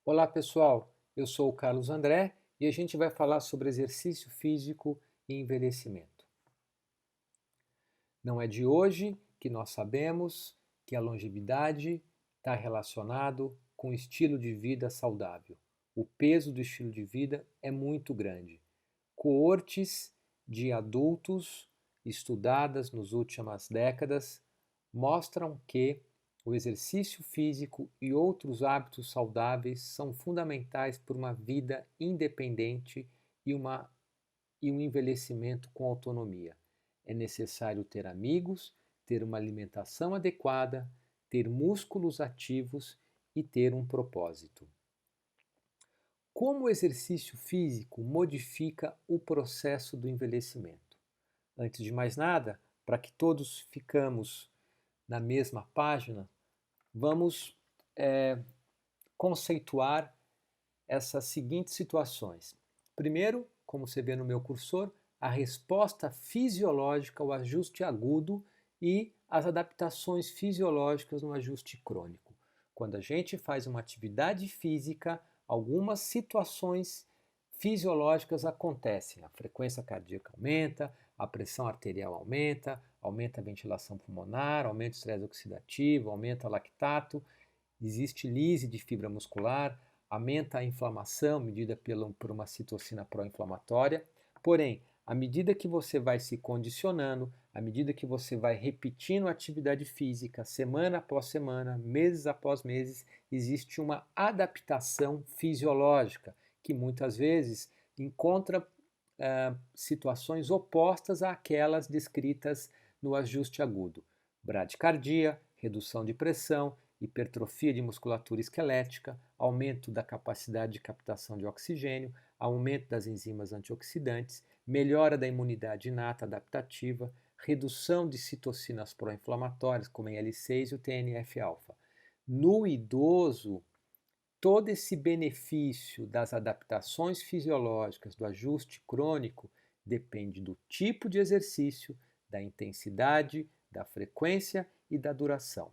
Olá pessoal, eu sou o Carlos André e a gente vai falar sobre exercício físico e envelhecimento. Não é de hoje que nós sabemos que a longevidade está relacionado com o estilo de vida saudável. O peso do estilo de vida é muito grande. Coortes de adultos estudadas nas últimas décadas mostram que o exercício físico e outros hábitos saudáveis são fundamentais para uma vida independente e, e um envelhecimento com autonomia. É necessário ter amigos, ter uma alimentação adequada, ter músculos ativos e ter um propósito. Como o exercício físico modifica o processo do envelhecimento? Antes de mais nada, para que todos ficamos na mesma página, vamos conceituar essas seguintes situações. Primeiro, como você vê no meu cursor, a resposta fisiológica ao ajuste agudo e as adaptações fisiológicas no ajuste crônico. Quando a gente faz uma atividade física, algumas situações fisiológicas acontecem. A frequência cardíaca aumenta, a pressão arterial aumenta, aumenta a ventilação pulmonar, aumenta o estresse oxidativo, aumenta o lactato, existe lise de fibra muscular, aumenta a inflamação medida por uma citocina pró-inflamatória. Porém, à medida que você vai se condicionando, à medida que você vai repetindo a atividade física semana após semana, meses após meses, existe uma adaptação fisiológica que muitas vezes encontra situações opostas àquelas descritas no ajuste agudo. Bradicardia, redução de pressão, hipertrofia de musculatura esquelética, aumento da capacidade de captação de oxigênio, aumento das enzimas antioxidantes, melhora da imunidade inata adaptativa, redução de citocinas pró-inflamatórias, como a IL-6 e o TNF-alfa. No idoso, todo esse benefício das adaptações fisiológicas do ajuste crônico depende do tipo de exercício, da intensidade, da frequência e da duração.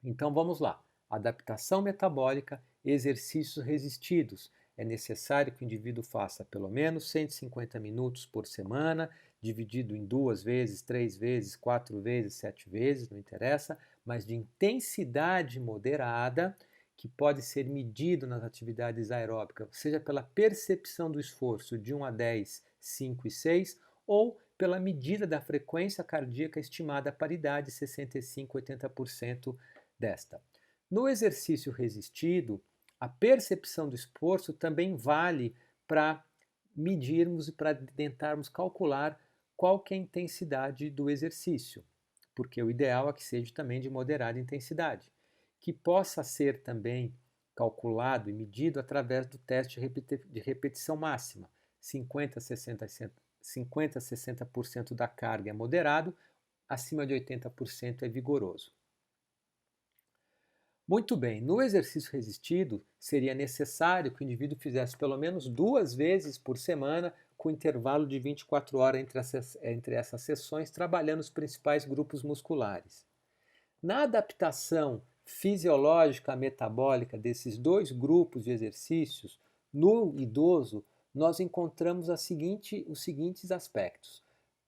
Então vamos lá. Adaptação metabólica, exercícios resistidos. É necessário que o indivíduo faça pelo menos 150 minutos por semana, dividido em 2 vezes, 3 vezes, 4 vezes, 7 vezes, não interessa, mas de intensidade moderada, que pode ser medido nas atividades aeróbicas, seja pela percepção do esforço de 1 a 10, 5 e 6, ou pela medida da frequência cardíaca estimada à paridade 65 a 80% desta. No exercício resistido, a percepção do esforço também vale para medirmos e para tentarmos calcular qual que é a intensidade do exercício, porque o ideal é que seja também de moderada intensidade, que possa ser também calculado e medido através do teste de repetição máxima. 50 a 60% da carga é moderado, acima de 80% é vigoroso. Muito bem, no exercício resistido, seria necessário que o indivíduo fizesse pelo menos 2 vezes por semana, com intervalo de 24 horas entre essas sessões, trabalhando os principais grupos musculares. Na adaptação fisiológica metabólica desses dois grupos de exercícios, no idoso, nós encontramos os seguintes aspectos.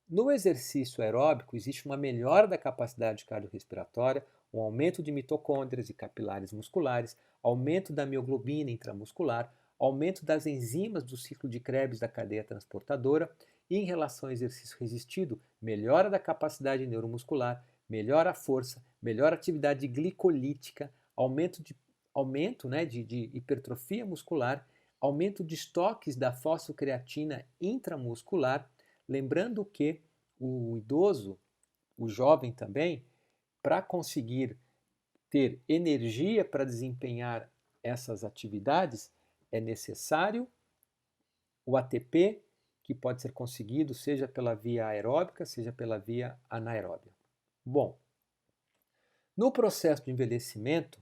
No exercício aeróbico, existe uma melhora da capacidade cardiorrespiratória, um aumento de mitocôndrias e capilares musculares, aumento da mioglobina intramuscular, aumento das enzimas do ciclo de Krebs da cadeia transportadora e, em relação ao exercício resistido, melhora da capacidade neuromuscular, melhora a força, melhora a atividade glicolítica, aumento de hipertrofia muscular, aumento de estoques da fosfocreatina intramuscular. Lembrando que o idoso, o jovem também, para conseguir ter energia para desempenhar essas atividades, é necessário o ATP, que pode ser conseguido seja pela via aeróbica, seja pela via anaeróbia. Bom, no processo de envelhecimento,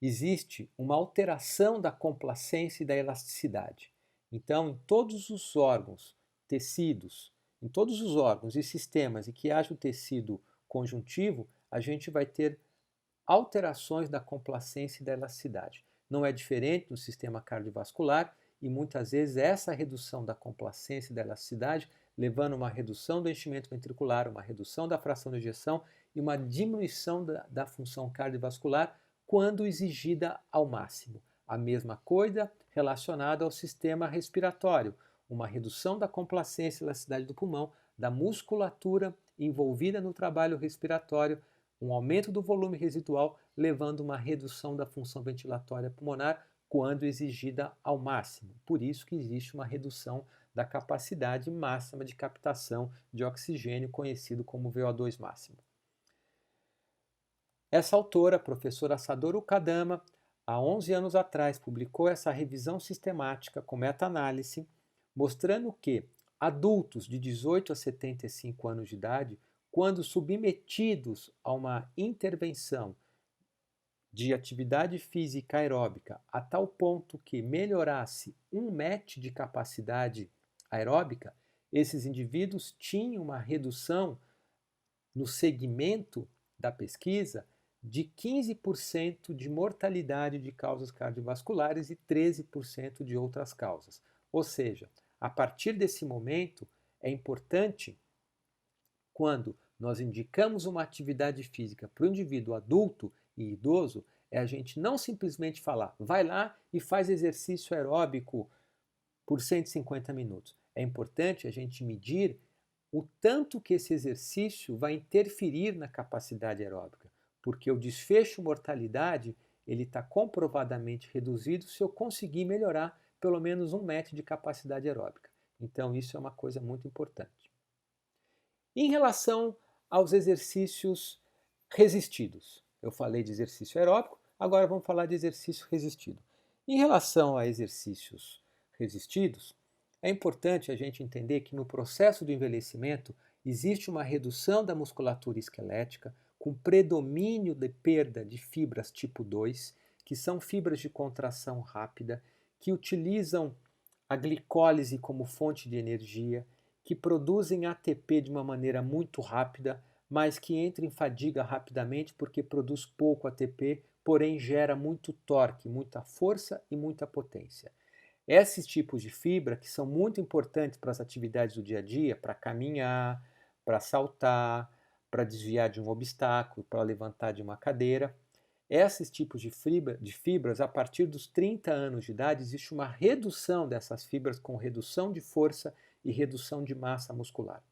existe uma alteração da complacência e da elasticidade. Então, em todos os órgãos, tecidos, em todos os órgãos e sistemas em que haja o tecido conjuntivo, a gente vai ter alterações da complacência e da elasticidade. não é diferente no sistema cardiovascular e muitas vezes essa redução da complacência e da elasticidade levando a uma redução do enchimento ventricular, uma redução da fração de ejeção e uma diminuição da função cardiovascular quando exigida ao máximo. A mesma coisa relacionada ao sistema respiratório, uma redução da complacência e elasticidade do pulmão, da musculatura envolvida no trabalho respiratório, um aumento do volume residual, levando a uma redução da função ventilatória pulmonar quando exigida ao máximo. Por isso que existe uma redução da capacidade máxima de captação de oxigênio, conhecido como VO2 máximo. Essa autora, a professora Satoru Kadama, há 11 anos atrás, publicou essa revisão sistemática com meta-análise, mostrando que adultos de 18 a 75 anos de idade, quando submetidos a uma intervenção de atividade física aeróbica a tal ponto que melhorasse 1 MET de capacidade aeróbica, esses indivíduos tinham uma redução no segmento da pesquisa de 15% de mortalidade de causas cardiovasculares e 13% de outras causas. Ou seja, a partir desse momento, é importante, quando nós indicamos uma atividade física para o indivíduo adulto e idoso, é a gente não simplesmente falar, vai lá e faz exercício aeróbico por 150 minutos. É importante a gente medir o tanto que esse exercício vai interferir na capacidade aeróbica, porque o desfecho mortalidade ele está comprovadamente reduzido se eu conseguir melhorar pelo menos 1 MET de capacidade aeróbica. Então isso é uma coisa muito importante. Em relação aos exercícios resistidos, eu falei de exercício aeróbico, agora vamos falar de exercício resistido. Em relação a exercícios resistidos, é importante a gente entender que no processo do envelhecimento existe uma redução da musculatura esquelética com predomínio de perda de fibras tipo 2, que são fibras de contração rápida, que utilizam a glicólise como fonte de energia, que produzem ATP de uma maneira muito rápida, mas que entra em fadiga rapidamente porque produz pouco ATP, porém gera muito torque, muita força e muita potência. Esses tipos de fibra que são muito importantes para as atividades do dia a dia, para caminhar, para saltar, para desviar de um obstáculo, para levantar de uma cadeira, esses tipos de fibras, a partir dos 30 anos de idade, existe uma redução dessas fibras com redução de força e redução de massa muscular.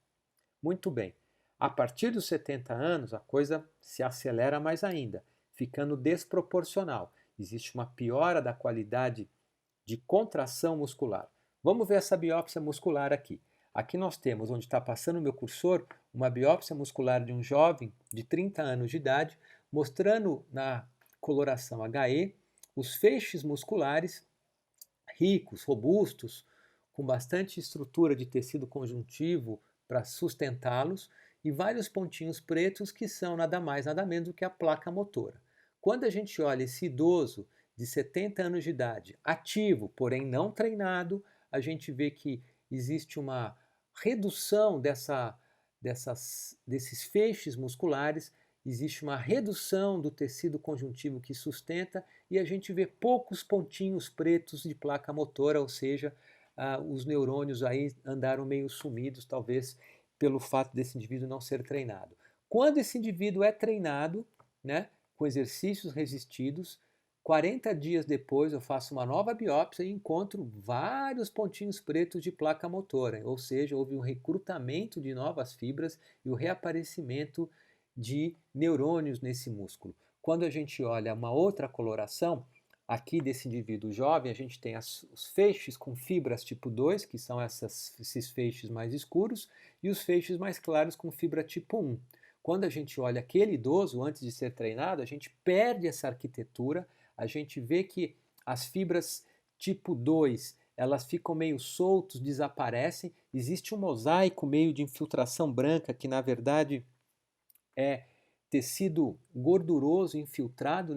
Muito bem. A partir dos 70 anos, a coisa se acelera mais ainda, ficando desproporcional. Existe uma piora da qualidade de contração muscular. Vamos ver essa biópsia muscular aqui. Aqui nós temos, onde está passando o meu cursor, uma biópsia muscular de um jovem de 30 anos de idade, mostrando na coloração HE os feixes musculares ricos, robustos, com bastante estrutura de tecido conjuntivo para sustentá-los e vários pontinhos pretos que são nada mais, nada menos do que a placa motora. Quando a gente olha esse idoso de 70 anos de idade, ativo, porém não treinado, a gente vê que existe uma redução desses feixes musculares, existe uma redução do tecido conjuntivo que sustenta e a gente vê poucos pontinhos pretos de placa motora, ou seja, os neurônios aí andaram meio sumidos, talvez pelo fato desse indivíduo não ser treinado. Quando esse indivíduo é treinado, né, com exercícios resistidos, 40 dias depois eu faço uma nova biópsia e encontro vários pontinhos pretos de placa motora, ou seja, houve um recrutamento de novas fibras e o reaparecimento de neurônios nesse músculo. Quando a gente olha uma outra coloração, aqui desse indivíduo jovem, a gente tem os feixes com fibras tipo 2, que são esses feixes mais escuros, e os feixes mais claros com fibra tipo 1. Quando a gente olha aquele idoso antes de ser treinado, a gente perde essa arquitetura, a gente vê que as fibras tipo 2, elas ficam meio soltos, desaparecem, existe um mosaico meio de infiltração branca que na verdade é tecido gorduroso infiltrado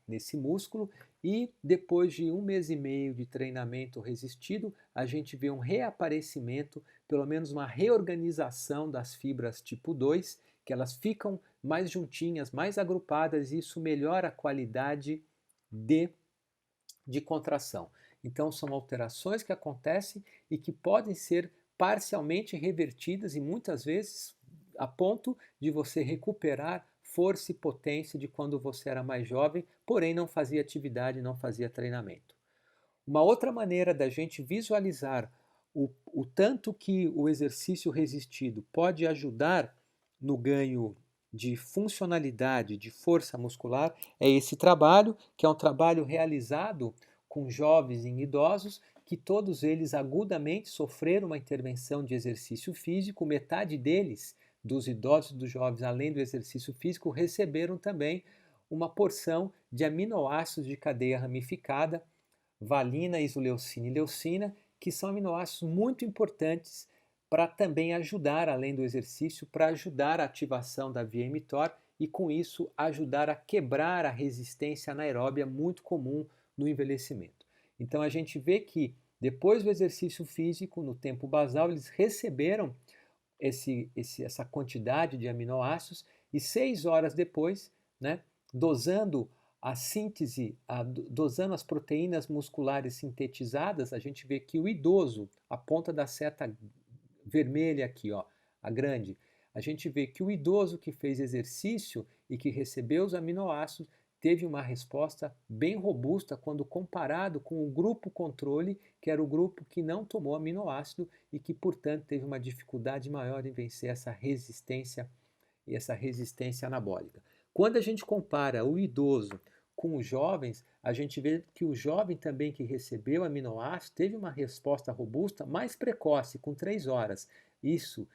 nesse músculo e depois de 1 mês e meio de treinamento resistido, a gente vê um reaparecimento, pelo menos uma reorganização das fibras tipo 2, que elas ficam mais juntinhas, mais agrupadas e isso melhora a qualidade de de contração. Então, são alterações que acontecem e que podem ser parcialmente revertidas e muitas vezes a ponto de você recuperar força e potência de quando você era mais jovem, porém não fazia atividade, não fazia treinamento. Uma outra maneira da gente visualizar o tanto que o exercício resistido pode ajudar no ganho de funcionalidade, de força muscular, é esse trabalho, que é um trabalho realizado com jovens e idosos, que todos eles agudamente sofreram uma intervenção de exercício físico, metade deles, dos idosos e dos jovens, além do exercício físico, receberam também uma porção de aminoácidos de cadeia ramificada, valina, isoleucina e leucina, que são aminoácidos muito importantes para também ajudar, além do exercício, para ajudar a ativação da via mTOR e com isso ajudar a quebrar a resistência anaeróbia muito comum no envelhecimento. Então a gente vê que depois do exercício físico, no tempo basal, eles receberam essa quantidade de aminoácidos e 6 horas depois, né, dosando a síntese, dosando as proteínas musculares sintetizadas, a gente vê que o idoso, a ponta da seta vermelha aqui, ó, a grande, a gente vê que o idoso que fez exercício e que recebeu os aminoácidos teve uma resposta bem robusta quando comparado com o grupo controle, que era o grupo que não tomou aminoácido e que, portanto, teve uma dificuldade maior em vencer essa resistência anabólica. Quando a gente compara o idoso com os jovens, a gente vê que o jovem também que recebeu aminoácido teve uma resposta robusta mais precoce, com 3 horas. Isso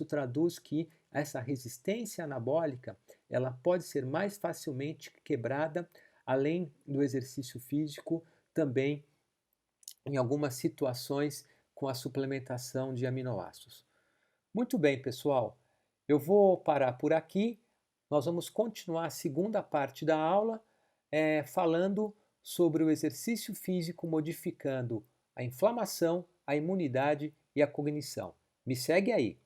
traduz que essa resistência anabólica ela pode ser mais facilmente quebrada, além do exercício físico, também em algumas situações com a suplementação de aminoácidos. Muito bem, pessoal. Eu vou parar por aqui. Nós vamos continuar a segunda parte da aula, falando sobre o exercício físico modificando a inflamação, a imunidade e a cognição. Me segue aí.